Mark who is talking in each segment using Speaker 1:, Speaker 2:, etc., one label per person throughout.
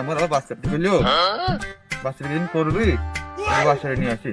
Speaker 1: আমার আবার বাচ্চাটা চললো, বাচ্চাটা দিন করবি, বাচ্চাটা নিয়ে আসি।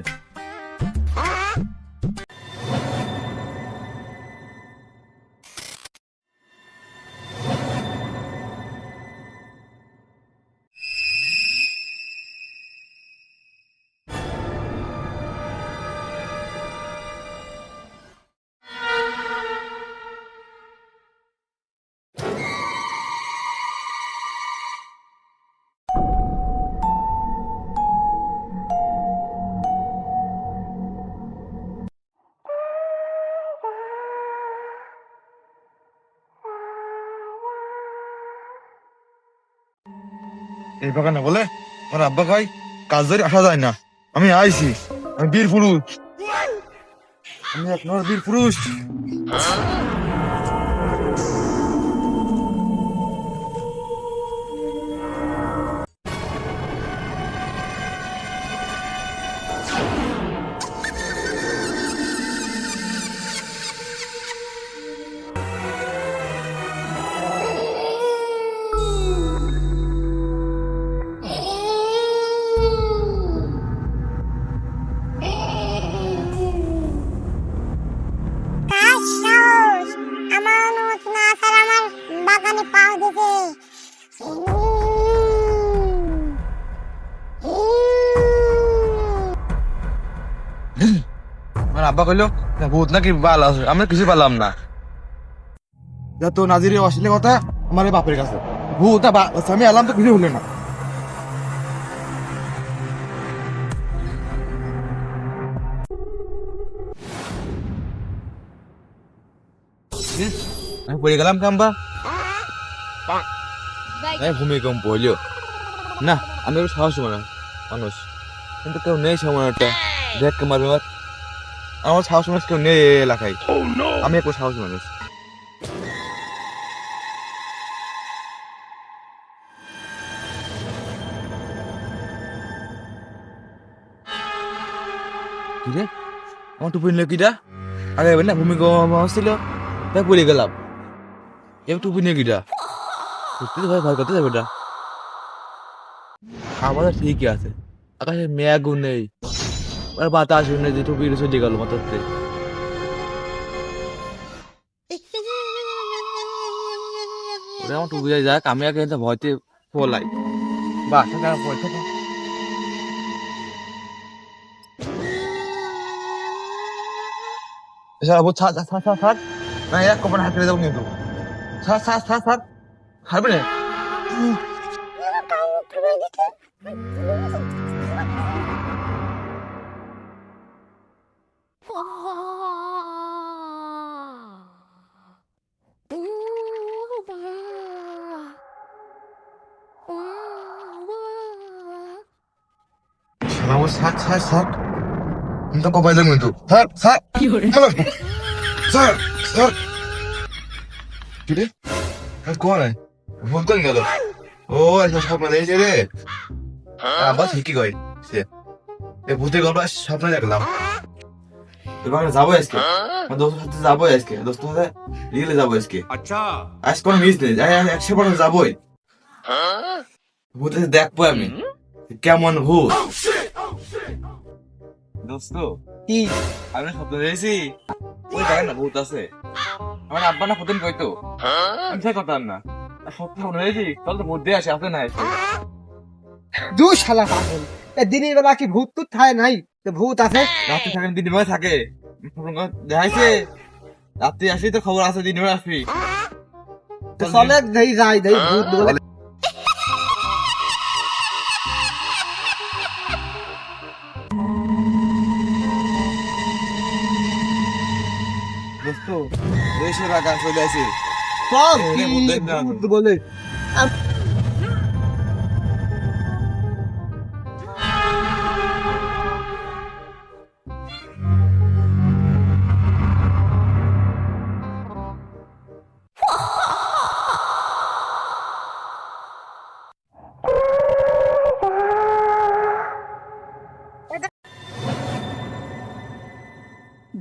Speaker 1: এই বাগানে বলে আমার আব্বা কয় কাজ ধরে আসা যায় না। আমি আইছি, আমি বীর পুরুষ, আমি এক নম্বর বীর পুরুষ।
Speaker 2: কাজ সাহস আমার অনুমতি না ছাড়া আমার বাগানে পাও দিছে।
Speaker 1: আমার আব্বা কইলো ভূত নাকি বাল আছে, আমরা কিছু পারলাম না। যা তো নাজিরে অশ্লীল কথা আমার এই বাপের কাছে, ভূত আমি এলাম তো কিছু হলো না। আমি পড়ে গেলাম কাম্বা, ভূমিকম্প হইলো না। আমি একটু সাহস মানুষ, কিন্তু কেউ নেই সময়টা দেখ মারবে। আমার সাহস মানুষ কেউ নেই এই এলাকায়, আমি একটু সাহস মানুষ। কিরে আমার টুপি নিল কিটা? আরে না ভূমিকম্প হচ্ছিল তাই পড়ে গেলাম, এবার টুপি নিয়ে কিটা? সত্যি তো ভাই ভয় করতে যাবে এটা। আমাদের ঠিকই আছে, আকাশে মেঘও নেই আর বাতাসও নেই যে টুপি চলে গেল মাথাতে। ওরে আমার টুপি যাক, আমি আগে ভয়তে পলাই বা ভয় থাকো। ছাড় ছাড় ছাড় ছাড়, না এক কপাল হাত ফেলে দেবো কিন্তু। ছাড় ছাড় ছাড় ছাড়, ছাড়বে না। ছাড় ছাড় ছাড়, আমি তো কপাল দেবো কিন্তু। ছাড় ছাড় ছাড় ছাড়। কি রে কোন ভুল কোন গেল? ও আচ্ছা স্বপ্ন দেখেছে রে, আবার ঠিকই কয় সে ভূতের গল্প স্বপ্ন দেখলাম। এবার যাবো আজকে, আমার দোস্তের সাথে যাবো আজকে, দোস্তের সাথে রিয়েলে যাবো আজকে। আচ্ছা আজ কোনো মিস নেই, 100% যাবোই। ভূতের দেখবো আমি কেমন ভূত। দোস্ত কি আমি স্বপ্ন দেখেছি, ওই দেখেন না ভূত আছে। আমার আব্বা না প্রতিদিন কইতো, আমি তাই করতাম না। সত্যি মনে হয়েছি চল তো ভূত দিয়ে আসে, আপনি নাই
Speaker 3: দু শালা পাগল, দিনের বেলা কি ভূত টুত থাকে নাই? ভূত আছে
Speaker 1: রাত্রে থাকেন, দিনের বেলা থাকে। দেখাইছে রাত্রে আসি তো খবর আছে, দিনের বেলা আসবি।
Speaker 3: চলে দেই যাই দেই ভূত বলে।
Speaker 1: দোস্ত দেশের আকাশ চলে আসে,
Speaker 3: সব
Speaker 1: এ, ভূত দেখতে হবে।
Speaker 3: ভূত বলে।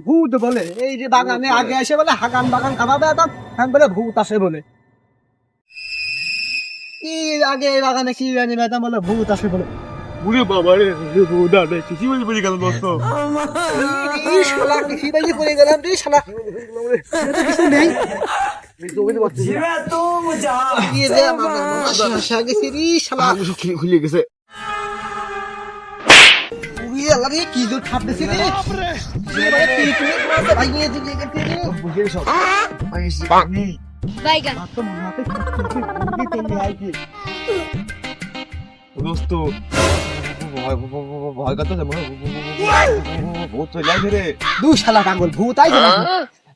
Speaker 3: ভূত বলে এই যে বাগানে আগে এসে বলে হাগান বাগান খাওয়াবে, একদম বলে ভূত আসে বলে। কি আগে এই বাগানে কি জানি ম্যাডাম বলে ভূত আসে বলে
Speaker 1: ওরে বাবা রে ভূত আরে কিছু বলে গেল দোস্ত
Speaker 3: এই শালা কি বাইরে পড়ে গেলাম রে শালা কিছু নেই কি রে আমার আশা গেছে রে শালা
Speaker 1: খুলে গেছে
Speaker 3: উই আল্লাহ রে কি জোর খাপ দিছে রে এবারে পিকনিক মারতে ভাগিয়ে দিলে গেছে রে
Speaker 1: বুঝে সব আইসি
Speaker 2: বাইগান
Speaker 3: তো মনে হয় কি তেলে আইছে
Speaker 1: দোস্ত ভয় করতে ভূত চলে আসে রে
Speaker 3: দু শালা পাগল ভূত আইছে না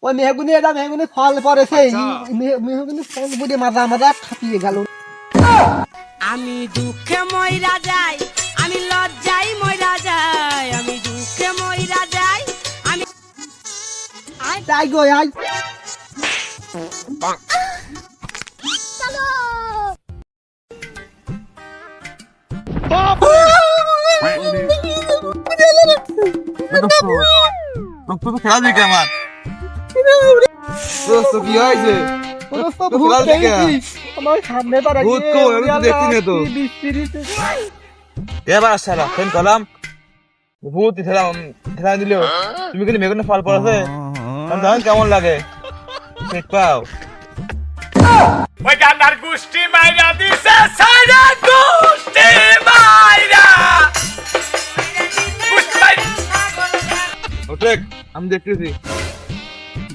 Speaker 3: ওই মেহগুনি ফল পড়েছে মেহগুনি ফল বুড়ে মাথা মাথা খাপিয়ে গেল
Speaker 4: আমি দুঃখে মইরা যাই, আমি লজ্জায় মইরা যাই, আমি দুঃখে মইরা যাই, আমি
Speaker 3: তাই গো আই
Speaker 1: দোস্ত তো খেলা দেখে আমার দোস্ত কি হয়েছে
Speaker 3: আমার সামনে তারা
Speaker 1: ভূত কো আমি তো দেখি না তো এবার সারা ফোন করলাম ভূত ঠেলা দিল তুমি কিন্তু মেঘনে ফল পড়াছে তখন কেমন লাগে ঠিক পাও
Speaker 5: ওই গান্ধার গোষ্ঠী মাইরা দিছে সাইরা গোষ্ঠী মাইরা গোষ্ঠী মাইরা
Speaker 1: ওটেক আমি দেখতেছি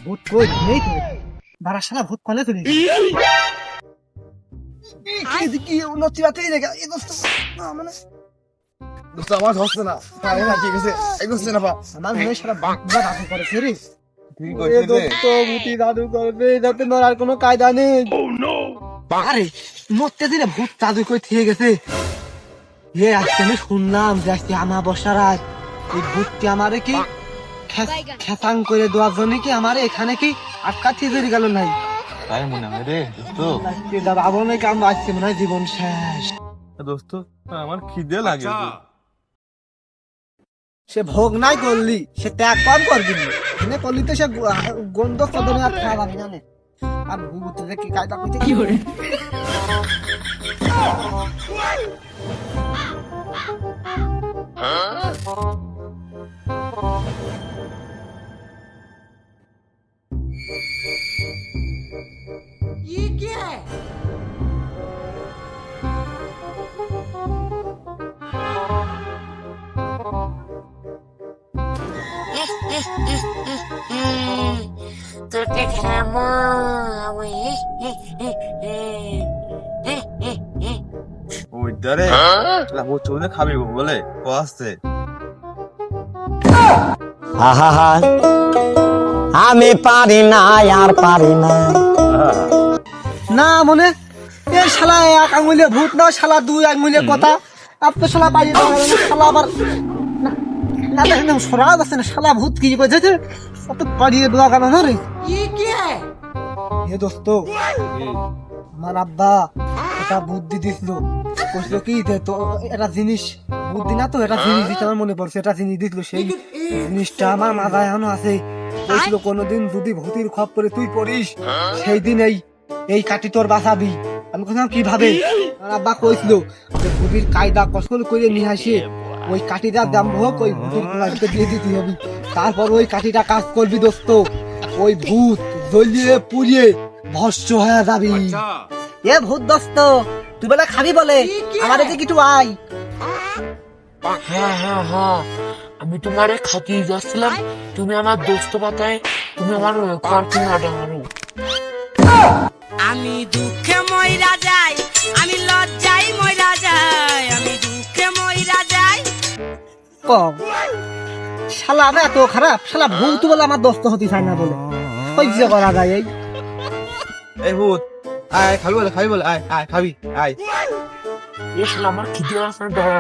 Speaker 3: ভূত কই নেই তো বারা শালা ভূত কোনে চলে কি উন্নতি বাতে দেখা এই দোস্ত মানে
Speaker 1: দোস্ত আমার হচ্ছে না পায়ে না ঠিক আছে এই করছে না পা
Speaker 3: আমার মনে হয় শালা বাবা দাদু করে রে
Speaker 1: ঠিক
Speaker 3: এ দোস্ত ভূতি দাদু করবে যাতে নড়ার কোনো কায়দা নেই আরে নড়তে দিলে ভূত দাদু কই থেকে গেছে আজকে আমি শুনলাম যে আজকে আমার বসার আজ এই ভূতটি আমারে কি খেতাং করে দেওয়ার জন্য কি আমারে এখানে কি আটকাতে ধরে গেল নাই
Speaker 1: তাই মনে হয় রে দোস্ত
Speaker 3: দাদা আবার নাকি আমরা আজকে মনে হয় জীবন শেষ
Speaker 1: দোস্ত আমার খিদে লাগে
Speaker 3: সে ভোগ নাই করলি সে ত্যাগ কম করবি এনে করলি তো সে গন্ধ কদমে আর খাওয়া যাবে জানে আর ভূত কি কায়দা কইতে কি করে
Speaker 4: ই কে
Speaker 6: তোকে খামো আমি
Speaker 1: ওই দারে ও চলে খাবি বলে ও আসছে
Speaker 7: আহা আমি পারি না আর পারি না
Speaker 3: না মনে এ শালা এক আঙুলে ভূত না শালা দুই আঙুলে কথা আপনি শালা পাইয়ে দেবেন শালা আবার না দেখেন সরা যাচ্ছে না শালা ভূত কি কইছে অত পাড়িয়ে দেওয়া কেন না রে
Speaker 4: ই কে
Speaker 3: হে দোস্ত আমার আব্বা এটা বুদ্ধি দিছিল কইছিল কি যে তো এটা জিনিস বুদ্ধি না তো এটা জিনিস দিতে আমার মনে পড়ছে এটা জিনিস দিছিল সেই জিনিসটা আমার মাথায় এখনো আছে কইছিল কোনোদিন যদি ভূতির খপ্পরে তুই পড়িস সেই দিন এই কাটি তোর বাঁচাবি আমি কইলাম কিভাবে আমার আব্বা কইছিল যে ভূতির কায়দা কসল করে নিয়ে আসে ওই কাঠিটা দাম হোক ওই ভূতের গোলাটিতে দিয়ে দিতে হবে তারপর ওই কাঠিটা কাজ করবি দোস্ত ওই ভূত জ্বলিয়ে পুড়িয়ে ভস্ম হয়ে যাবি এ ভূত দোস্ত তুই বেলা খাবি বলে আমার এদিকে একটু আয়
Speaker 6: হ্যাঁ আমি তোমারে খাতিয়ে যাচ্ছিলাম তুমি আমার দোস্ত পাতায় তুমি আমার কার্টুন আটা মারো
Speaker 4: আমি দুঃখে মইরা যাই, আমি লজ্জায় মইরা যাই, আমি দুঃখে মইরা যাই,
Speaker 3: কম শালা না এত খারাপ শালা ভূত বলে আমার দোস্ত হতে চায় না বলে সহ্য করা যায়
Speaker 1: এই ভূত আয় খাবি বলে আয় আয় খাবি আয়
Speaker 6: এসে আমার খিদে আসছে দাঁড়া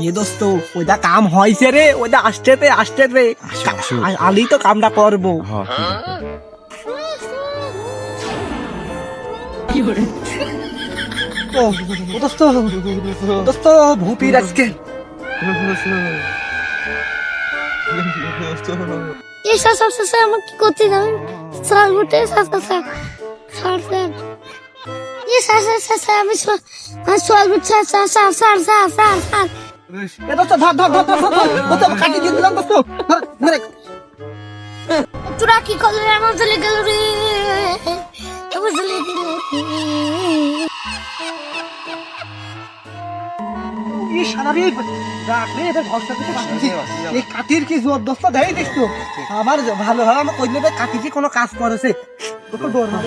Speaker 3: এ দোস্ত ওইটা কাম হয়েছে রে ওইটা আসতে রে আলি তো কামটা করবো ও দোস্ত দোস্ত ভূতির আজকে
Speaker 2: এসা সব আমার কি করতে যাবেন স্যার গুটে sir sir sir sir sir sir sir sir আমি solve sir sir sir sir sir sir sir
Speaker 3: এ দোস্ত ধর ধর ধর ধর ধর দোস্ত কাটি দিয়ে দিলাম দোস্ত ধর ধরে
Speaker 2: তোরা কি করলি আমার চলে গেল রে আমার চলে গেল
Speaker 3: এই সারারে রাখলে এটা ঘরটা থেকে বাঁচিয়েছি এই কাঠির কি জোর দোস্ত দেয় দেখতো আমার ভালো হয় আমার কইলে কাঠি কি কোনো কাজ করেছে তোকে ডর না